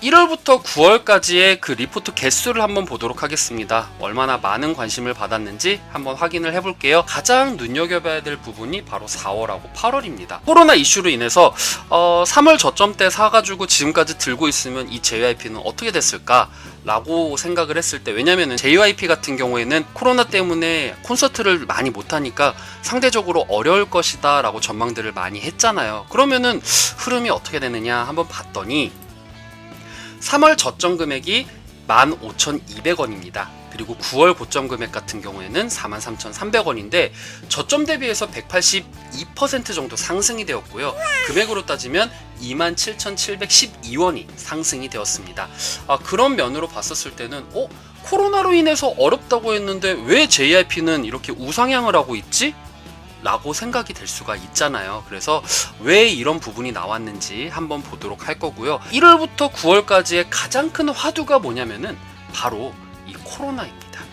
(1월부터) (9월까지의) 그 리포트 개수를 한번 보도록 하겠습니다. 얼마나 많은 관심을 받았는지 한번 확인을 해볼게요. 가장 눈여겨봐야 될 부분이 바로 4월하고 8월입니다. 코로나 이슈로 인해서 3월 저점 때 사가지고 지금까지 들고 있으면 이 JYP는 어떻게 됐을까? 라고 생각을 했을 때, 왜냐면은 JYP 같은 경우에는 코로나 때문에 콘서트를 많이 못하니까 상대적으로 어려울 것이다 라고 전망들을 많이 했잖아요. 그러면은 흐름이 어떻게 되느냐 한번 봤더니 3월 저점 금액이 15,200원입니다. 그리고 9월 고점 금액 같은 경우에는 43,300원인데 저점 대비해서 182% 정도 상승이 되었고요. 금액으로 따지면 27,712원이 상승이 되었습니다. 그런 면으로 봤었을 때는 코로나로 인해서 어렵다고 했는데 왜 JYP는 이렇게 우상향을 하고 있지? 라고 생각이 될 수가 있잖아요. 그래서 왜 이런 부분이 나왔는지 한번 보도록 할 거고요. 1월부터 9월까지의 가장 큰 화두가 뭐냐면은 바로 이 코로나입니다.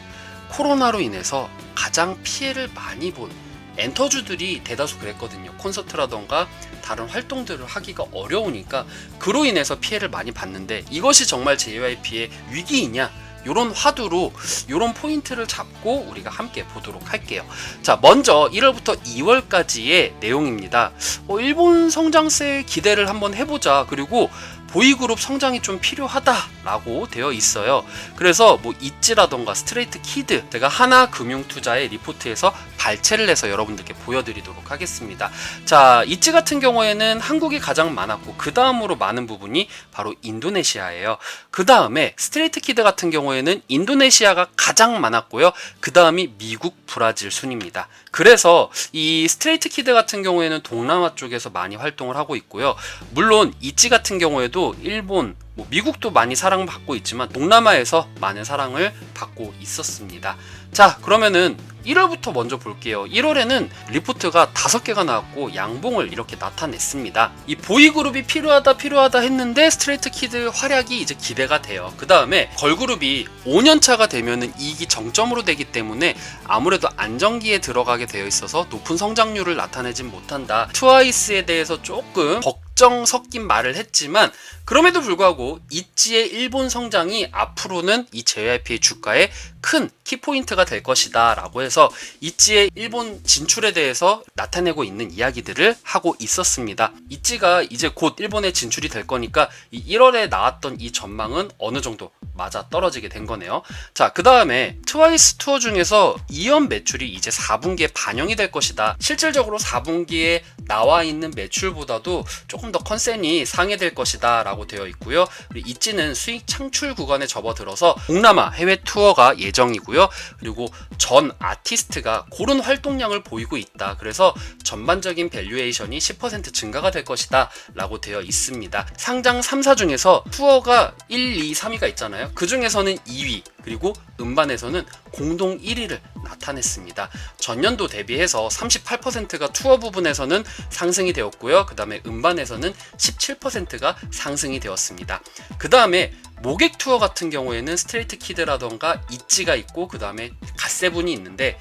코로나로 인해서 가장 피해를 많이 본 엔터주들이 대다수 그랬거든요. 콘서트라던가 다른 활동들을 하기가 어려우니까 그로 인해서 피해를 많이 봤는데, 이것이 정말 JYP의 위기이냐? 요런 화두로 요런 포인트를 잡고 우리가 함께 보도록 할게요. 자, 먼저 1월부터 2월까지의 내용입니다. 일본 성장세 기대를 한번 해보자. 그리고 보이그룹 성장이 좀 필요하다라고 되어 있어요. 그래서 이찌라던가 스트레이트 키드, 제가 하나금융투자의 리포트에서 발췌를 해서 여러분들께 보여드리도록 하겠습니다. 자, 이찌 같은 경우에는 한국이 가장 많았고 그 다음으로 많은 부분이 바로 인도네시아예요. 그 다음에 스트레이트 키드 같은 경우에는 인도네시아가 가장 많았고요. 그 다음이 미국, 브라질 순입니다. 그래서 이 스트레이트 키드 같은 경우에는 동남아 쪽에서 많이 활동을 하고 있고요. 물론 이찌 같은 경우에도 일본, 미국도 많이 사랑받고 있지만 동남아에서 많은 사랑을 받고 있었습니다. 자, 그러면은 1월부터 먼저 볼게요. 1월에는 리포트가 5개가 나왔고 양봉을 이렇게 나타냈습니다. 이 보이그룹이 필요하다 했는데 스트레이트 키드 활약이 이제 기대가 돼요. 그 다음에 걸그룹이 5년차가 되면은 이익이 정점으로 되기 때문에 아무래도 안정기에 들어가게 되어 있어서 높은 성장률을 나타내진 못한다. 트와이스에 대해서 조금 걱정 섞인 말을 했지만 그럼에도 불구하고 이찌의 일본 성장이 앞으로는 이 JYP의 주가에 큰 키포인트가 될 것이다 라고 해서 이찌의 일본 진출에 대해서 나타내고 있는 이야기들을 하고 있었습니다. 이찌가 이제 곧 일본에 진출이 될 거니까 이 1월에 나왔던 이 전망은 어느 정도 맞아 떨어지게 된 거네요. 자, 그 다음에 트와이스 투어 중에서 2연 매출이 이제 4분기에 반영이 될 것이다. 실질적으로 4분기에 나와 있는 매출보다도 조금 더 컨센이 상회될 것이다 라고 되어 있고요. 그리고 이찌는 수익 창출 구간에 접어들어서 동남아 해외 투어가 예정이고요. 그리고 전 아티스트가 고른 활동량을 보이고 있다. 그래서 전반적인 밸류에이션이 10% 증가가 될 것이다 라고 되어 있습니다. 상장 3사 중에서 투어가 1, 2, 3위가 있잖아요. 그 중에서는 2위, 그리고 음반에서는 공동 1위를 나타냈습니다. 전년도 대비해서 38%가 투어 부분에서는 상승이 되었고요. 그 다음에 음반에서는 17%가 상승이 되었습니다. 그 다음에 모객 투어 같은 경우에는 스트레이트 키드라던가 이찌가 있고 그 다음에 갓세븐이 있는데,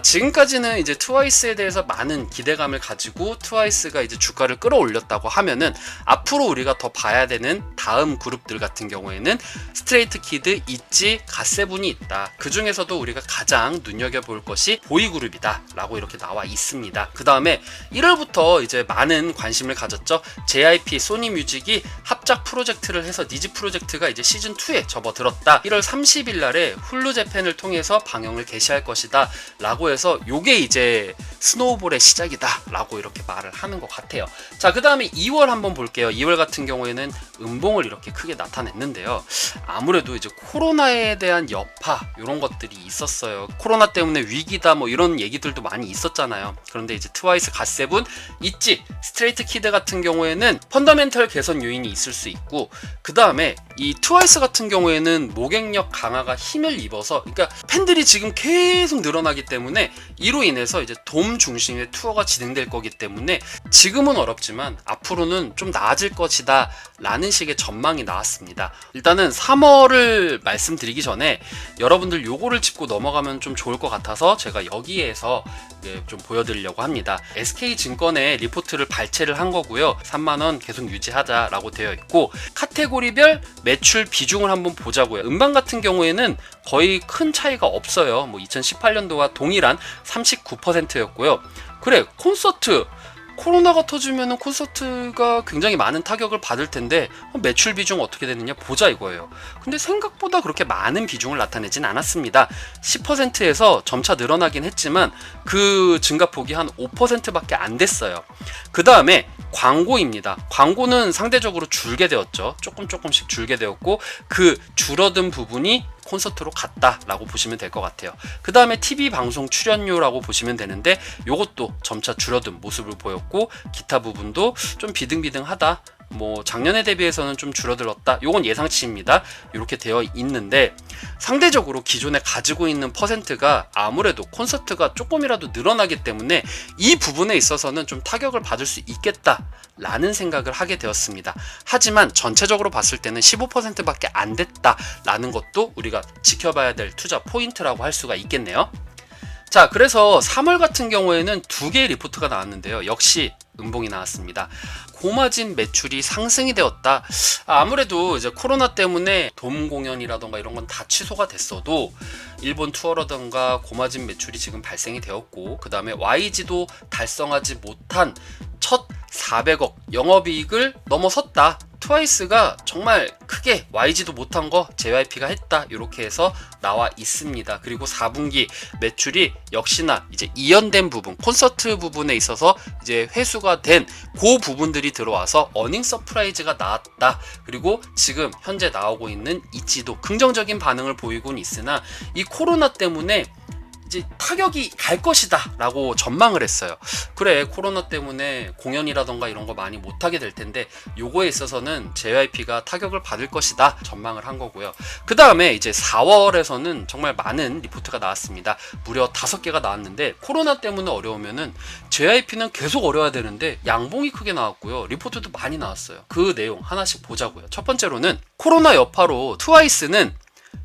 지금까지는 이제 트와이스에 대해서 많은 기대감을 가지고 트와이스가 이제 주가를 끌어올렸다고 하면은 앞으로 우리가 더 봐야 되는 다음 그룹들 같은 경우에는 스트레이트 키드, 이찌, 갓세븐이 있다. 그 중에서도 우리가 가장 눈여겨볼 것이 보이그룹이다 라고 이렇게 나와 있습니다. 그 다음에 1월부터 이제 많은 관심을 가졌죠. JYP 소니뮤직이 합작 프로젝트를 해서 니즈 프로젝트가 이제 시즌2에 접어들었다. 1월 30일 날에 훌루 재팬을 통해서 방영을 개시할 것이다 라고 해서 요게 이제 스노우볼의 시작이다 라고 이렇게 말을 하는 것 같아요. 자, 그 다음에 2월 한번 볼게요. 2월 같은 경우에는 음봉을 이렇게 크게 나타냈는데요. 아무래도 이제 코로나에 대한 여파 이런 것들이 있었어요. 코로나 때문에 위기다 이런 얘기들도 많이 있었잖아요. 그런데 이제 트와이스, 갓세븐, 이찌, 스트레이트 키드 같은 경우에는 펀더멘털 개선 요인이 있을 수 있고, 그 다음에 이 트와이스 같은 경우에는 모객력 강화가 힘을 입어서, 그러니까 팬들이 지금 계속 늘어나기 때문에 이로 인해서 이제 돔 중심의 투어가 진행될 거기 때문에 지금은 어렵지만 앞으로는 좀 나아질 것이다 라는 식의 전망이 나왔습니다. 일단은 3월을 말씀드리기 전에 여러분들 요거를 짚고 넘어가면 좀 좋을 것 같아서 제가 여기에서 좀 보여드리려고 합니다. SK증권의 리포트를 발췌를 한 거고요. 3만원 계속 유지하자라고 되어 있고, 카테고리별 매출 비중을 한번 보자고요. 음반 같은 경우에는 거의 큰 차이가 없어요. 뭐 2018년도와 동일한 39%였고요. 그래, 콘서트, 코로나가 터지면 콘서트가 굉장히 많은 타격을 받을 텐데 매출 비중 어떻게 되느냐 보자 이거예요. 근데 생각보다 그렇게 많은 비중을 나타내진 않았습니다. 10%에서 점차 늘어나긴 했지만 그 증가폭이 한 5%밖에 안 됐어요. 그 다음에 광고입니다. 광고는 상대적으로 줄게 되었죠. 조금씩 줄게 되었고, 그 줄어든 부분이 콘서트로 갔다라고 보시면 될 것 같아요. 그 다음에 TV 방송 출연료라고 보시면 되는데, 요것도 점차 줄어든 모습을 보였고, 기타 부분도 좀 비등비등하다, 뭐 작년에 대비해서는 좀 줄어들었다, 요건 예상치입니다. 이렇게 되어 있는데, 상대적으로 기존에 가지고 있는 퍼센트가 아무래도 콘서트가 조금이라도 늘어나기 때문에 이 부분에 있어서는 좀 타격을 받을 수 있겠다 라는 생각을 하게 되었습니다. 하지만 전체적으로 봤을 때는 15%밖에 안 됐다 라는 것도 우리가 지켜봐야 될 투자 포인트라고 할 수가 있겠네요. 자, 그래서 3월 같은 경우에는 2개의 리포트가 나왔는데요. 역시 음봉이 나왔습니다. 고마진 매출이 상승이 되었다. 아무래도 이제 코로나 때문에 돔 공연이라던가 이런 건 다 취소가 됐어도 일본 투어라던가 고마진 매출이 지금 발생이 되었고, 그 다음에 YG도 달성하지 못한 첫 400억 영업이익을 넘어섰다. 트와이스가 정말 크게 YG도 못한 거 JYP가 했다, 이렇게 해서 나와 있습니다. 그리고 4분기 매출이 역시나 이제 이연된 부분, 콘서트 부분에 있어서 이제 회수가 된 그 부분들이 들어와서 어닝 서프라이즈가 나왔다. 그리고 지금 현재 나오고 있는 이치도 긍정적인 반응을 보이고는 있으나 이 코로나 때문에 이제 타격이 갈 것이다 라고 전망을 했어요. 그래, 코로나 때문에 공연이라던가 이런 거 많이 못하게 될 텐데 요거에 있어서는 JYP가 타격을 받을 것이다 전망을 한 거고요. 그 다음에 이제 4월에서는 정말 많은 리포트가 나왔습니다. 무려 5개가 나왔는데, 코로나 때문에 어려우면은 JYP는 계속 어려워야 되는데 양봉이 크게 나왔고요. 리포트도 많이 나왔어요. 그 내용 하나씩 보자고요. 첫 번째로는 코로나 여파로 트와이스는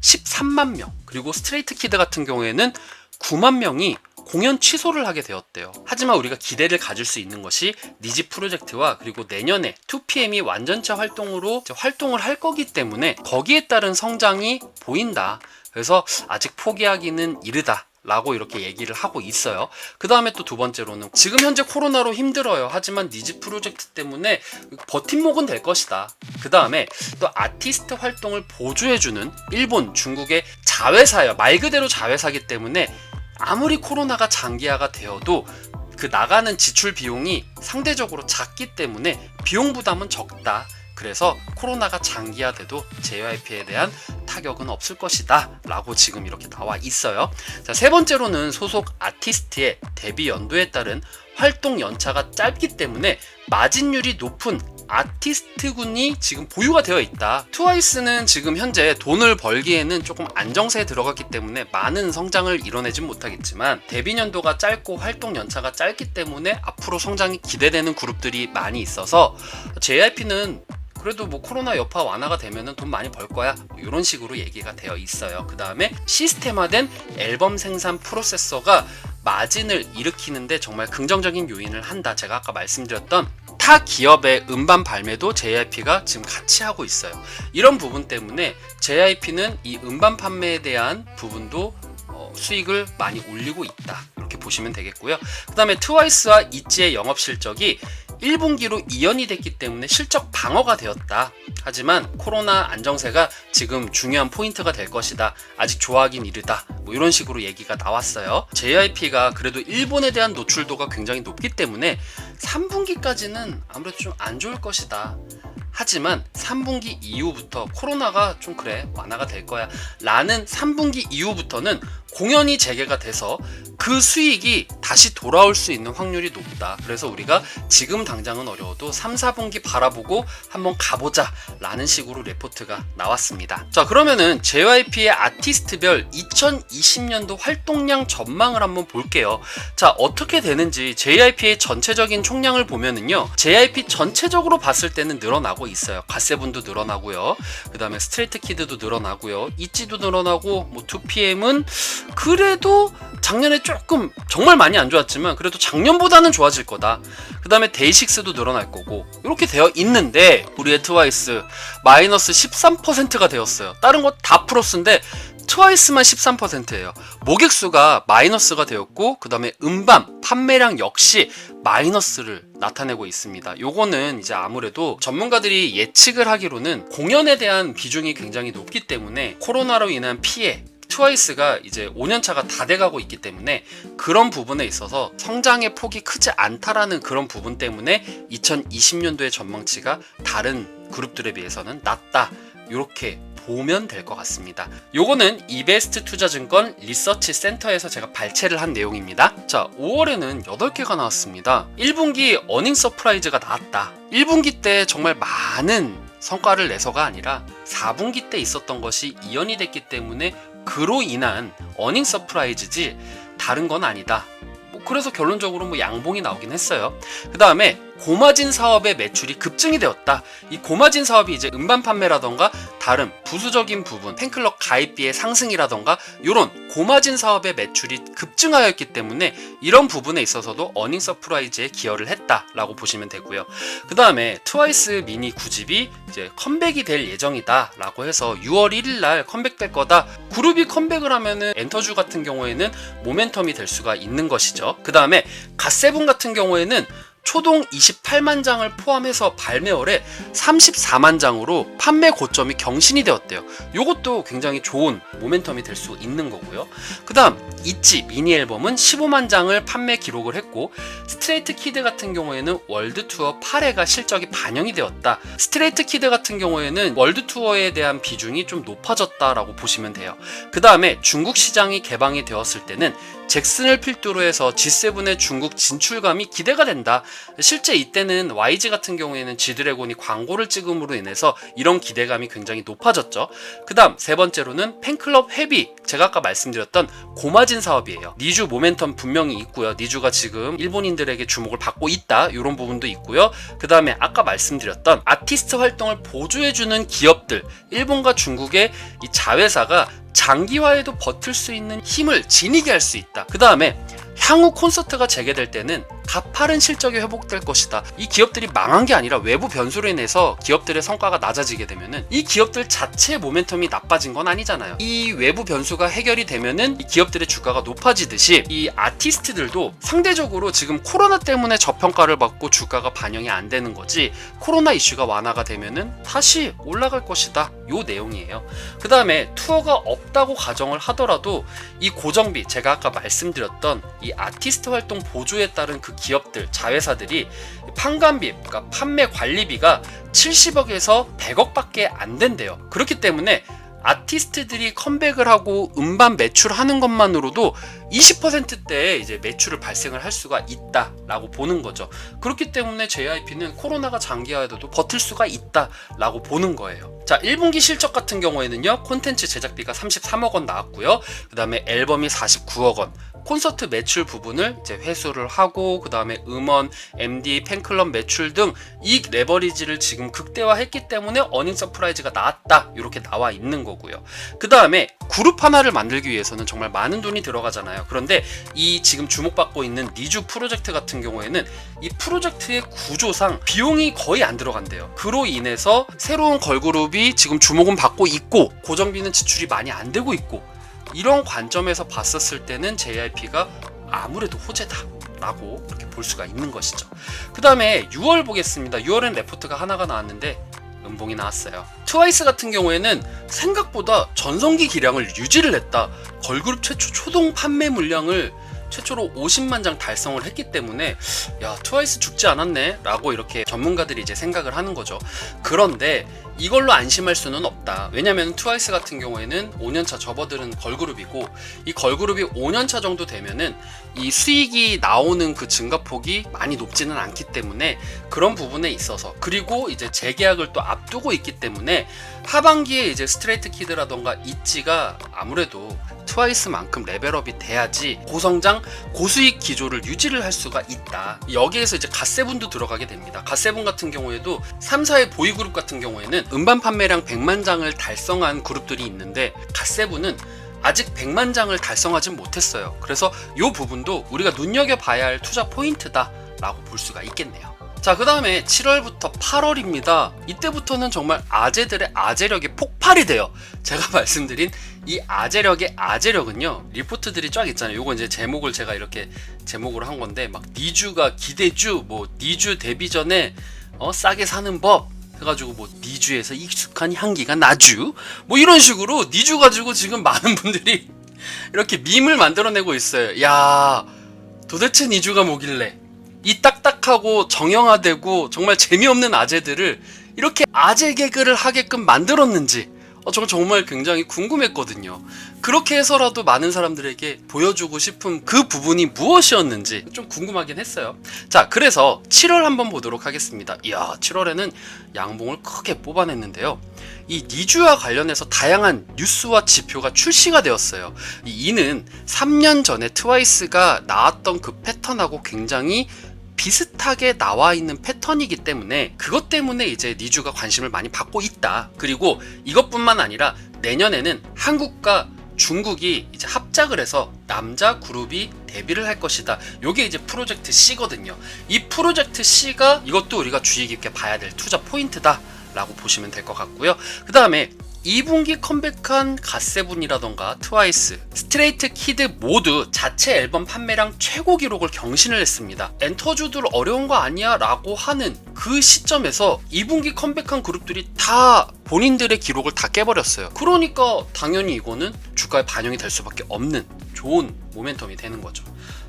13만 명, 그리고 스트레이트 키드 같은 경우에는 9만 명이 공연 취소를 하게 되었대요. 하지만 우리가 기대를 가질 수 있는 것이 니지 프로젝트와 그리고 내년에 2PM이 완전체 활동으로 활동을 할 거기 때문에 거기에 따른 성장이 보인다. 그래서 아직 포기하기는 이르다 라고 이렇게 얘기를 하고 있어요. 그 다음에 또 두 번째로는 지금 현재 코로나로 힘들어요. 하지만 니지 프로젝트 때문에 버팀목은 될 것이다. 그 다음에 또 아티스트 활동을 보조해주는 일본, 중국의 자회사예요. 말 그대로 자회사기 때문에 아무리 코로나가 장기화가 되어도 그 나가는 지출 비용이 상대적으로 작기 때문에 비용 부담은 적다. 그래서 코로나가 장기화돼도 JYP에 대한 타격은 없을 것이다 라고 지금 이렇게 나와 있어요. 자, 세 번째로는 소속 아티스트의 데뷔 연도에 따른 활동 연차가 짧기 때문에 마진율이 높은 아티스트군이 지금 보유가 되어 있다. 트와이스는 지금 현재 돈을 벌기에는 조금 안정세에 들어갔기 때문에 많은 성장을 이뤄내진 못하겠지만, 데뷔 연도가 짧고 활동 연차가 짧기 때문에 앞으로 성장이 기대되는 그룹들이 많이 있어서 JYP는 그래도 뭐 코로나 여파 완화가 되면은 돈 많이 벌 거야, 이런 식으로 얘기가 되어 있어요. 그 다음에 시스템화된 앨범 생산 프로세서가 마진을 일으키는데 정말 긍정적인 요인을 한다. 제가 아까 말씀드렸던 타 기업의 음반 발매도 JYP가 지금 같이 하고 있어요. 이런 부분 때문에 JYP는 이 음반 판매에 대한 부분도 수익을 많이 올리고 있다, 이렇게 보시면 되겠고요. 그 다음에 트와이스와 이치의 영업 실적이 1분기로 이연이 됐기 때문에 실적 방어가 되었다. 하지만 코로나 안정세가 지금 중요한 포인트가 될 것이다. 아직 좋아하긴 이르다. 뭐 이런 식으로 얘기가 나왔어요. JYP가 그래도 일본에 대한 노출도가 굉장히 높기 때문에 3분기까지는 아무래도 좀 안 좋을 것이다. 하지만 3분기 이후부터 코로나가 좀 그래 완화가 될 거야 라는 3분기 이후부터는 공연이 재개가 돼서 그 수익이 다시 돌아올 수 있는 확률이 높다. 그래서 우리가 지금 당장은 어려워도 3, 4분기 바라보고 한번 가보자 라는 식으로 레포트가 나왔습니다. 자, 그러면은 JYP의 아티스트별 2020년도 활동량 전망을 한번 볼게요. 자, 어떻게 되는지 JYP의 전체적인 총량을 보면은요, JYP 전체적으로 봤을 때는 늘어나고 있어요. 갓세븐도 늘어나고요, 그 다음에 스트레이트 키드도 늘어나고요, 있지도 늘어나고, 뭐 2PM은 그래도 작년에 조금 정말 많이 안 좋았지만 그래도 작년보다는 좋아질 거다. 그 다음에 데이식스도 늘어날 거고, 이렇게 되어 있는데 우리의 트와이스 마이너스 13%가 되었어요. 다른 거 다 플러스인데 트와이스만 13%예요. 모객수가 마이너스가 되었고, 그 다음에 음반 판매량 역시 마이너스를 나타내고 있습니다. 요거는 이제 아무래도 전문가들이 예측을 하기로는 공연에 대한 비중이 굉장히 높기 때문에 코로나로 인한 피해, 트와이스가 이제 5년차가 다 돼가고 있기 때문에 그런 부분에 있어서 성장의 폭이 크지 않다라는 그런 부분 때문에 2020년도의 전망치가 다른 그룹들에 비해서는 낮다, 이렇게 보면 될 것 같습니다. 요거는 이베스트 투자증권 리서치 센터에서 제가 발췌를 한 내용입니다. 자, 5월에는 8개가 나왔습니다. 1분기 어닝 서프라이즈가 나왔다. 1분기 때 정말 많은 성과를 내서가 아니라 4분기 때 있었던 것이 이연이 됐기 때문에 그로 인한 어닝 서프라이즈지 다른 건 아니다. 그래서 결론적으로 뭐 양봉이 나오긴 했어요. 그 다음에 고마진 사업의 매출이 급증이 되었다. 이 고마진 사업이 이제 음반 판매라던가 다른 부수적인 부분, 팬클럽 가입비의 상승이라던가 이런 고마진 사업의 매출이 급증하였기 때문에 이런 부분에 있어서도 어닝 서프라이즈에 기여를 했다라고 보시면 되고요. 그 다음에 트와이스 미니 9집이 이제 컴백이 될 예정이다라고 해서 6월 1일 날 컴백될 거다. 그룹이 컴백을 하면은 엔터주 같은 경우에는 모멘텀이 될 수가 있는 것이죠. 그 다음에 갓세븐 같은 경우에는 초동 28만 장을 포함해서 발매월에 34만 장으로 판매 고점이 경신이 되었대요. 이것도 굉장히 좋은 모멘텀이 될 수 있는 거고요. 그 다음 있지 미니 앨범은 15만 장을 판매 기록을 했고, 스트레이트 키드 같은 경우에는 월드 투어 8회가 실적이 반영이 되었다. 스트레이트 키드 같은 경우에는 월드 투어에 대한 비중이 좀 높아졌다라고 보시면 돼요. 그 다음에 중국 시장이 개방이 되었을 때는 잭슨을 필두로 해서 G7의 중국 진출감이 기대가 된다. 실제 이때는 YG 같은 경우에는 G드래곤이 광고를 찍음으로 인해서 이런 기대감이 굉장히 높아졌죠. 그 다음 세 번째로는 팬클럽 회비, 제가 아까 말씀드렸던 고마진 사업이에요. 니주 모멘텀 분명히 있고요. 니주가 지금 일본인들에게 주목을 받고 있다, 이런 부분도 있고요. 그 다음에 아까 말씀드렸던 아티스트 활동을 보조해주는 기업들, 일본과 중국의 이 자회사가 장기화에도 버틸 수 있는 힘을 지니게 할 수 있다. 그 다음에 향후 콘서트가 재개될 때는 가파른 실적이 회복될 것이다. 이 기업들이 망한 게 아니라 외부 변수로 인해서 기업들의 성과가 낮아지게 되면은 이 기업들 자체의 모멘텀이 나빠진 건 아니잖아요. 이 외부 변수가 해결이 되면은 이 기업들의 주가가 높아지듯이 이 아티스트들도 상대적으로 지금 코로나 때문에 저평가를 받고 주가가 반영이 안 되는 거지, 코로나 이슈가 완화가 되면은 다시 올라갈 것이다, 요 내용이에요. 그 다음에 투어가 없다고 가정을 하더라도 이 고정비, 제가 아까 말씀드렸던 이 아티스트 활동 보조에 따른 그 기업들, 자회사들이 판관비, 그러니까 판매 관리비가 70억에서 100억밖에 안 된대요. 그렇기 때문에 아티스트들이 컴백을 하고 음반 매출하는 것만으로도 20%대의 이제 매출을 발생을 할 수가 있다라고 보는 거죠. 그렇기 때문에 JYP는 코로나가 장기화에도 버틸 수가 있다라고 보는 거예요. 자, 1분기 실적 같은 경우에는요, 콘텐츠 제작비가 33억 원 나왔고요. 그 다음에 앨범이 49억 원, 콘서트 매출 부분을 이제 회수를 하고, 그 다음에 음원, MD, 팬클럽 매출 등 이익 레버리지를 지금 극대화했기 때문에 어닝 서프라이즈가 나왔다, 이렇게 나와 있는 거고요. 그 다음에 그룹 하나를 만들기 위해서는 정말 많은 돈이 들어가잖아요. 그런데 이 지금 주목받고 있는 니주 프로젝트 같은 경우에는 이 프로젝트의 구조상 비용이 거의 안 들어간대요. 그로 인해서 새로운 걸그룹이 지금 주목은 받고 있고 고정비는 지출이 많이 안 되고 있고, 이런 관점에서 봤었을 때는 JYP가 아무래도 호재다 라고 그렇게 볼 수가 있는 것이죠. 그 다음에 6월 보겠습니다. 6월엔 레포트가 하나가 나왔는데 음봉이 나왔어요. 트와이스 같은 경우에는 생각보다 전성기 기량을 유지를 했다. 걸그룹 최초 초동 판매 물량을 최초로 50만 장 달성을 했기 때문에 야, 트와이스 죽지 않았네 라고 이렇게 전문가들이 이제 생각을 하는 거죠. 그런데 이걸로 안심할 수는 없다. 왜냐면 트와이스 같은 경우에는 5년차 접어드는 걸그룹이고, 이 걸그룹이 5년차 정도 되면은 이 수익이 나오는 그 증가폭이 많이 높지는 않기 때문에 그런 부분에 있어서, 그리고 이제 재계약을 또 앞두고 있기 때문에 하반기에 이제 스트레이트 키드라던가 있지가 아무래도 트와이스만큼 레벨업이 돼야지 고성장 고수익 기조를 유지를 할 수가 있다. 여기에서 이제 갓세븐도 들어가게 됩니다. 갓세븐 같은 경우에도 3, 4의 보이그룹 같은 경우에는 음반 판매량 100만 장을 달성한 그룹들이 있는데, 갓세븐은 아직 100만 장을 달성하진 못했어요. 그래서 이 부분도 우리가 눈여겨봐야 할 투자 포인트다 라고 볼 수가 있겠네요. 자, 그 다음에 7월부터 8월입니다. 이때부터는 정말 아재들의 아재력이 폭발이 돼요. 제가 말씀드린 이 아재력의 아재력은요, 리포트들이 쫙 있잖아요. 요거 이제 제목을 제가 이렇게 제목으로 한 건데, 막 니주가 기대주, 뭐 니주 데뷔 전에 싸게 사는 법 해가지고, 뭐 니주에서 익숙한 향기가 나주, 뭐 이런 식으로 니주 가지고 지금 많은 분들이 이렇게 밈을 만들어내고 있어요. 야, 도대체 니주가 뭐길래 이 딱딱하고 정형화되고 정말 재미없는 아재들을 이렇게 아재 개그를 하게끔 만들었는지 정말 굉장히 궁금했거든요. 그렇게 해서라도 많은 사람들에게 보여주고 싶은 그 부분이 무엇이었는지 좀 궁금하긴 했어요. 자, 그래서 7월 한번 보도록 하겠습니다. 이야, 7월에는 양봉을 크게 뽑아냈는데요. 이 니주와 관련해서 다양한 뉴스와 지표가 출시가 되었어요. 이는 3년 전에 트와이스가 나왔던 그 패턴하고 굉장히 비슷하게 나와 있는 패턴이기 때문에, 그것 때문에 이제 니주가 관심을 많이 받고 있다. 그리고 이것뿐만 아니라 내년에는 한국과 중국이 이제 합작을 해서 남자 그룹이 데뷔를 할 것이다. 요게 이제 프로젝트 C거든요. 이 프로젝트 C가 이것도 우리가 주의 깊게 봐야 될 투자 포인트다 라고 보시면 될 것 같고요. 그 다음에 2분기 컴백한 갓세븐이라던가 트와이스, 스트레이트 키드 모두 자체 앨범 판매량 최고 기록을 경신을 했습니다. 엔터주들 어려운 거 아니야? 라고 하는 그 시점에서 2분기 컴백한 그룹들이 다 본인들의 기록을 다 깨버렸어요. 그러니까 당연히 이거는 주가에 반영이 될 수밖에 없는 좋은 모멘텀이 되는 거죠.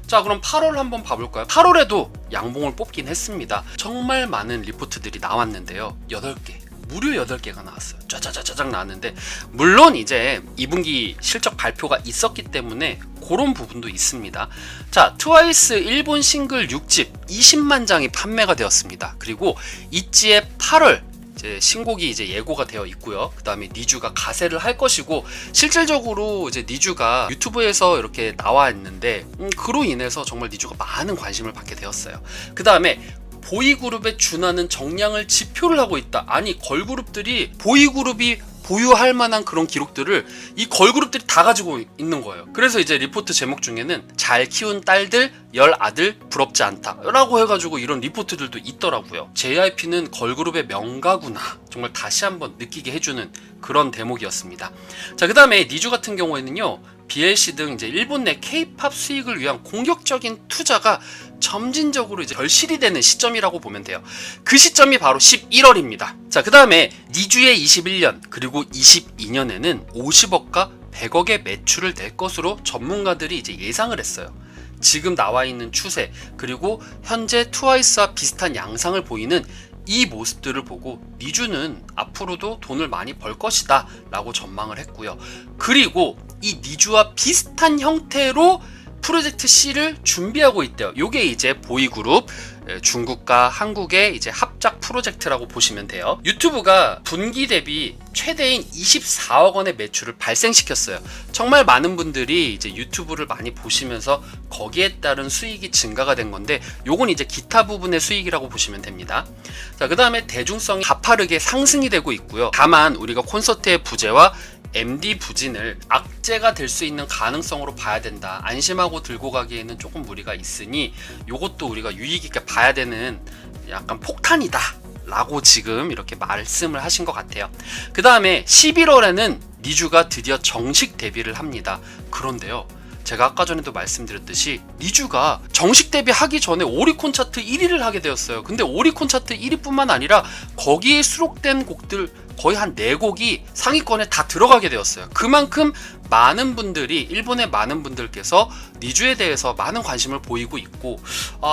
자, 그럼 8월 한번 봐볼까요? 8월에도 양봉을 뽑긴 했습니다. 정말 많은 리포트들이 나왔는데요. 8개. 무려 8개가 나왔어요. 짜자자자작 나왔는데, 물론 이제 2분기 실적 발표가 있었기 때문에 그런 부분도 있습니다. 자, 트와이스 일본 싱글 6집 20만 장이 판매가 되었습니다. 그리고 있지의 8월 이제 신곡이 이제 예고가 되어 있고요. 그 다음에 니주가 가세를 할 것이고, 실질적으로 이제 니주가 유튜브에서 이렇게 나와 있는데, 그로 인해서 정말 니주가 많은 관심을 받게 되었어요. 그 다음에 보이그룹에 준하는 정량을 지표를 하고 있다. 아니, 걸그룹들이 보이그룹이 보유할 만한 그런 기록들을 이 걸그룹들이 다 가지고 있는 거예요. 그래서 이제 리포트 제목 중에는 잘 키운 딸들, 열 아들 부럽지 않다 라고 해가지고 이런 리포트들도 있더라고요. JYP는 걸그룹의 명가구나, 정말 다시 한번 느끼게 해주는 그런 대목이었습니다. 자, 그 다음에 니주 같은 경우에는요, BLC 등 이제 일본 내 K-팝 수익을 위한 공격적인 투자가 점진적으로 이제 결실이 되는 시점이라고 보면 돼요. 그 시점이 바로 11월입니다. 자, 그 다음에 니주의 21년 그리고 22년에는 50억과 100억의 매출을 낼 것으로 전문가들이 이제 예상을 했어요. 지금 나와 있는 추세, 그리고 현재 트와이스와 비슷한 양상을 보이는 이 모습들을 보고 니주는 앞으로도 돈을 많이 벌 것이다 라고 전망을 했고요. 그리고 이 니주와 비슷한 형태로 프로젝트 C를 준비하고 있대요. 요게 이제 보이그룹 중국과 한국의 이제 합작 프로젝트라고 보시면 돼요. 유튜브가 분기 대비 최대인 24억 원의 매출을 발생시켰어요. 정말 많은 분들이 이제 유튜브를 많이 보시면서 거기에 따른 수익이 증가가 된 건데, 요건 이제 기타 부분의 수익이라고 보시면 됩니다. 자, 그 다음에 대중성이 가파르게 상승이 되고 있고요. 다만 우리가 콘서트의 부재와 MD 부진을 악재가 될 수 있는 가능성으로 봐야 된다. 안심하고 들고 가기에는 조금 무리가 있으니 요것도 우리가 유의 깊게 봐야 되는 약간 폭탄이다 라고 지금 이렇게 말씀을 하신 것 같아요. 그 다음에 11월에는 니주가 드디어 정식 데뷔를 합니다. 그런데요, 제가 아까 전에도 말씀드렸듯이 니주가 정식 데뷔하기 전에 오리콘 차트 1위를 하게 되었어요. 근데 오리콘 차트 1위뿐만 아니라 거기에 수록된 곡들 거의 한 4곡이 상위권에 다 들어가게 되었어요. 그만큼 많은 분들이, 일본의 많은 분들께서 니주에 대해서 많은 관심을 보이고 있고,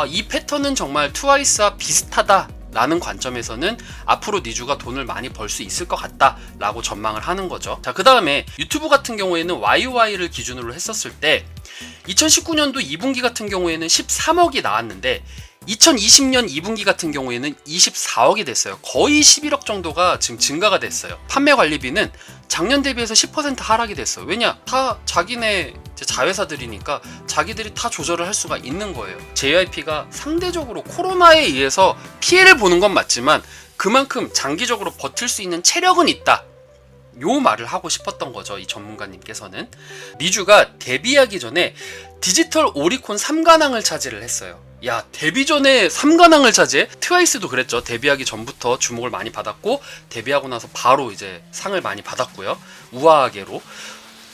이 패턴은 정말 트와이스와 비슷하다 라는 관점에서는 앞으로 니주가 돈을 많이 벌 수 있을 것 같다 라고 전망을 하는 거죠. 자, 그 다음에 유튜브 같은 경우에는 YOY를 기준으로 했었을 때 2019년도 2분기 같은 경우에는 13억이 나왔는데 2020년 2분기 같은 경우에는 24억이 됐어요. 거의 11억 정도가 지금 증가가 됐어요. 판매 관리비는 작년 대비해서 10% 하락이 됐어요. 왜냐? 다 자기네 자회사들이니까 자기들이 다 조절을 할 수가 있는 거예요. JYP가 상대적으로 코로나에 의해서 피해를 보는 건 맞지만 그만큼 장기적으로 버틸 수 있는 체력은 있다. 요 말을 하고 싶었던 거죠. 이 전문가님께서는. 니주가 데뷔하기 전에 디지털 오리콘 3관왕을 차지를 했어요. 야, 데뷔 전에 3관왕을 차지해? 트와이스도 그랬죠. 데뷔하기 전부터 주목을 많이 받았고 데뷔하고 나서 바로 이제 상을 많이 받았고요. 우아하게로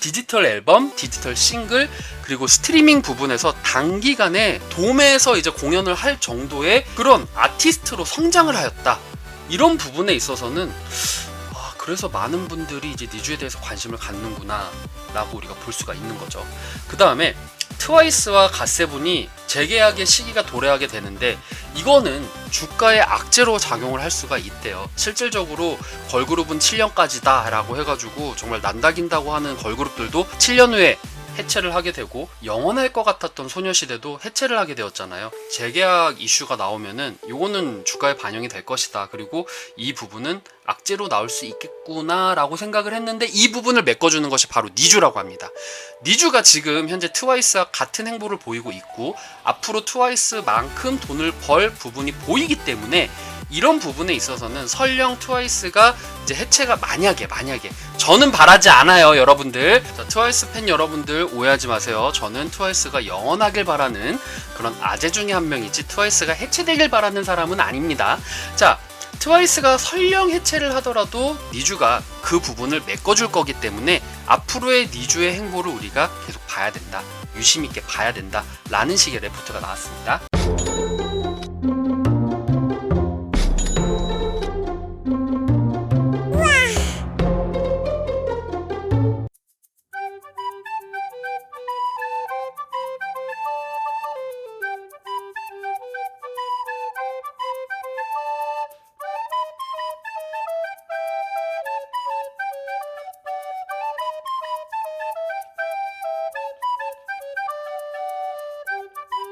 디지털 앨범, 디지털 싱글, 그리고 스트리밍 부분에서 단기간에 돔에서 이제 공연을 할 정도의 그런 아티스트로 성장을 하였다. 이런 부분에 있어서는 그래서 많은 분들이 이제 니주에 대해서 관심을 갖는구나 라고 우리가 볼 수가 있는 거죠. 그 다음에 트와이스와 갓세븐이 재계약의 시기가 도래하게 되는데 이거는 주가에 악재로 작용을 할 수가 있대요. 실질적으로 걸그룹은 7년까지다 라고 해가지고 정말 난다긴다고 하는 걸그룹들도 7년 후에 해체를 하게 되고 영원할 것 같았던 소녀시대도 해체를 하게 되었잖아요. 재계약 이슈가 나오면은 요거는 주가에 반영이 될 것이다. 그리고 이 부분은 악재로 나올 수 있겠구나 라고 생각을 했는데 이 부분을 메꿔주는 것이 바로 니주라고 합니다. 니주가 지금 현재 트와이스와 같은 행보를 보이고 있고 앞으로 트와이스만큼 돈을 벌 부분이 보이기 때문에 이런 부분에 있어서는 설령 트와이스가 이제 해체가 만약에 저는 바라지 않아요, 여러분들. 자, 트와이스 팬 여러분들 오해하지 마세요. 저는 트와이스가 영원하길 바라는 그런 아재 중에 한 명이지 트와이스가 해체되길 바라는 사람은 아닙니다. 자, 트와이스가 설령 해체를 하더라도 니주가 그 부분을 메꿔줄 거기 때문에 앞으로의 니주의 행보를 우리가 계속 봐야 된다, 유심있게 봐야 된다 라는 식의 레포트가 나왔습니다.